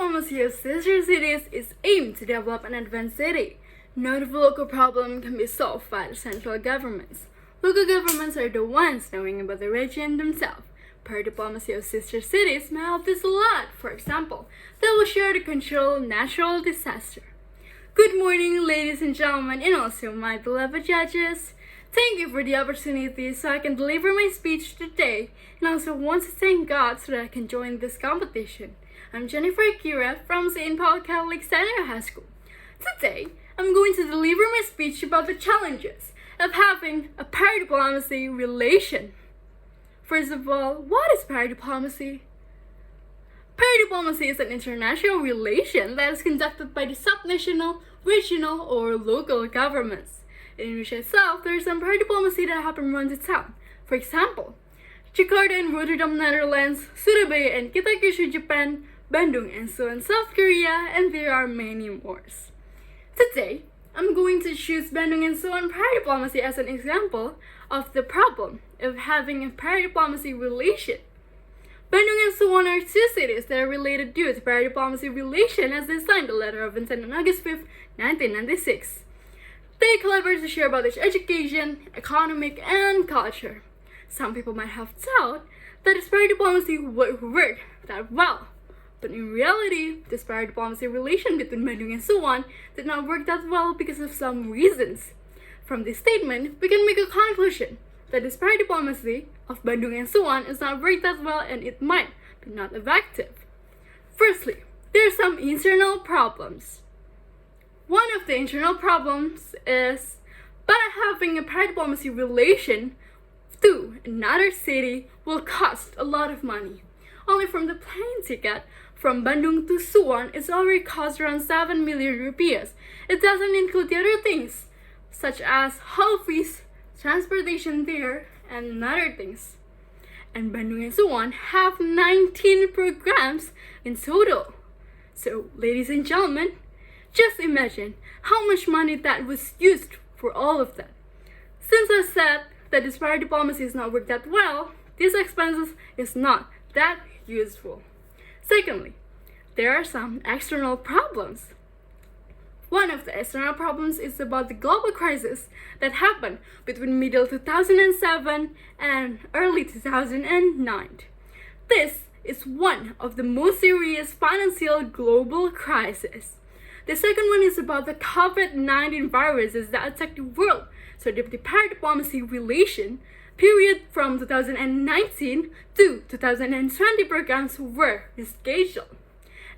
diplomacy of sister cities is aimed to develop an advanced city. Not every local problem can be solved by the central governments. Local governments are the ones knowing about the region themselves. Per diplomacy of sister cities may help this a lot. For example, they will share to control natural disaster. Good morning, ladies and gentlemen, and also my beloved judges. Thank you for the opportunity so I can deliver my speech today, and also want to thank God so that I can join this competition. I'm Keira from St. Paul Catholic Senior High School. Today, I'm going to deliver my speech about the challenges of having a para-diplomacy relation. First of all, what is para-diplomacy? Para-diplomacy is an international relation that is conducted by the subnational, regional, or local governments. In Indonesia itself, there is some para-diplomacy that happen around the town. For example, Jakarta and Rotterdam, Netherlands, Surabaya and Kitakyushu, Japan, Bandung and Seoul, South Korea, and there are many more. Today, I'm going to choose Bandung and Seoul para-diplomacy as an example of the problem of having a para-diplomacy relation. Bandung and Seoul are two cities that are related due to para-diplomacy relation as they signed the letter of intent on August 5, 1996. They collaborate to share about their education, economic, and culture. Some people might have thought that this para-diplomacy would work that well. But in reality, this para-diplomacy relation between Bandung and Seoul did not work that well because of some reasons. From this statement, we can make a conclusion that this para-diplomacy of Bandung and Seoul is not work that well and it might be not effective. Firstly, there are some internal problems. One of the internal problems is by having a para-diplomacy relation to another city will cost a lot of money. Only from the plane ticket from Bandung to Seoul is already cost around 7 million rupees. It doesn't include the other things, such as hotel fees, transportation there, and other things. And Bandung and Seoul have 19 programs in total. So, ladies and gentlemen, just imagine how much money that was used for all of that. Since I said that this para-diplomacy is not worked that well, these expenses is not that useful. Secondly, there are some external problems. One of the external problems is about the global crisis that happened between middle 2007 and early 2009. This is one of the most serious financial global crises. The second one is about the COVID-19 viruses that attacked the world. So the para-diplomacy relation period from 2019 to 2020 programs were rescheduled.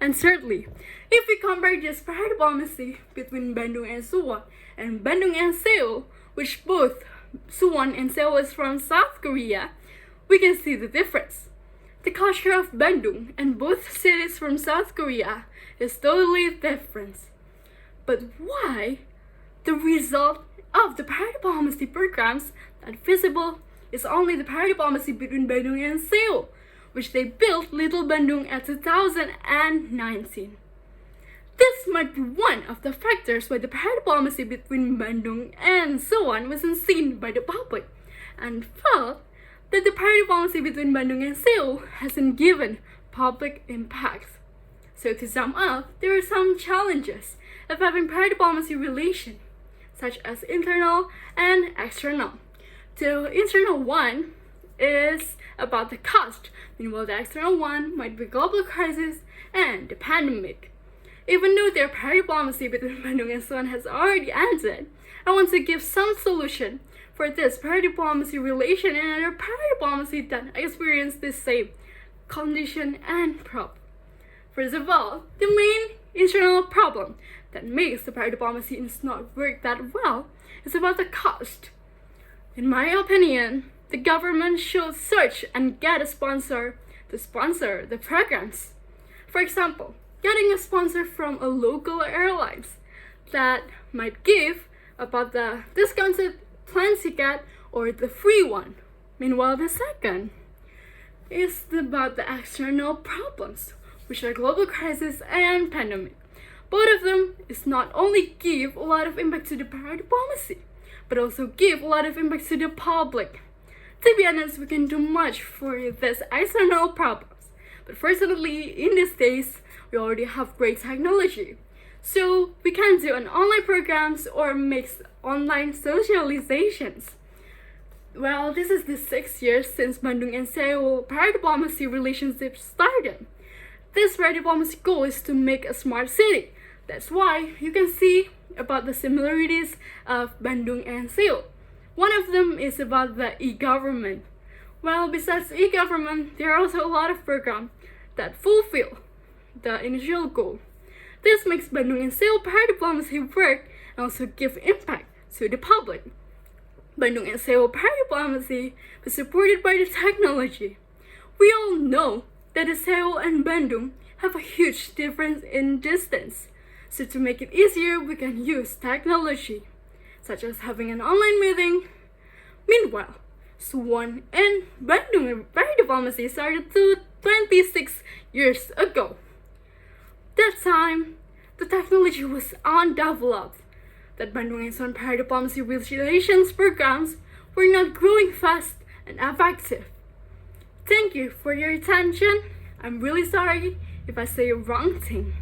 And thirdly, if we compare this para-diplomacy between Bandung and Seoul and Bandung and Seoul, which both Seoul and Seoul is from South Korea, we can see the difference. The culture of Bandung and both cities from South Korea is totally different. But why the result of the para-diplomacy programs that visible is only the para-diplomacy between Bandung and Seoul, which they built Little Bandung at 2019. This might be one of the factors why the para-diplomacy between Bandung and Seoul wasn't seen by the public, and felt that the para-diplomacy between Bandung and Seoul hasn't given public impact. So to sum up, there are some challenges of having para-diplomacy relation, such as internal and external. The internal one is about the cost, meanwhile the external one might be global crisis and the pandemic. Even though their para-diplomacy between Bandung and Seoul has already ended, I want to give some solution for this para-diplomacy relation and other para-diplomacy that experience the same condition and problem. First of all, the main internal problem that makes the para-diplomacy not work that well is about the cost. In my opinion, the government should search and get a sponsor to sponsor the programs. For example, getting a sponsor from a local airlines that might give about the discounted plane ticket or the free one. Meanwhile, the second is about the external problems, which are global crisis and pandemic. Both of them is not only give a lot of impact to the para-diplomacy, but also give a lot of impact to the public. To be honest, we can do much for these external problems, but fortunately, in these days, we already have great technology. So we can do an online programs or mix online socializations. Well, this is the 6th year since Bandung and Seoul para-diplomacy relationship started. This para-diplomacy goal is to make a smart city. That's why you can see about the similarities of Bandung and Seoul. One of them is about the e-government. Well, besides e-government, there are also a lot of programs that fulfill the initial goal. This makes Bandung and Seoul para-diplomacy work and also give impact to the public. Bandung and Seoul para-diplomacy was supported by the technology. We all know that Seoul and Bandung have a huge difference in distance. So to make it easier, we can use technology, such as having an online meeting. Meanwhile, Suwon and Bandung para-diplomacy started 26 years ago. That time, the technology was undeveloped. That Bandung and Suwon para-diplomacy relations programs were not growing fast and effective. Thank you for your attention. I'm really sorry if I say a wrong thing.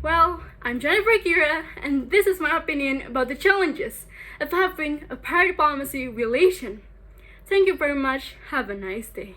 Well, I'm Jennifer Keira, and this is my opinion about the challenges of having a para-diplomacy relation. Thank you very much. Have a nice day.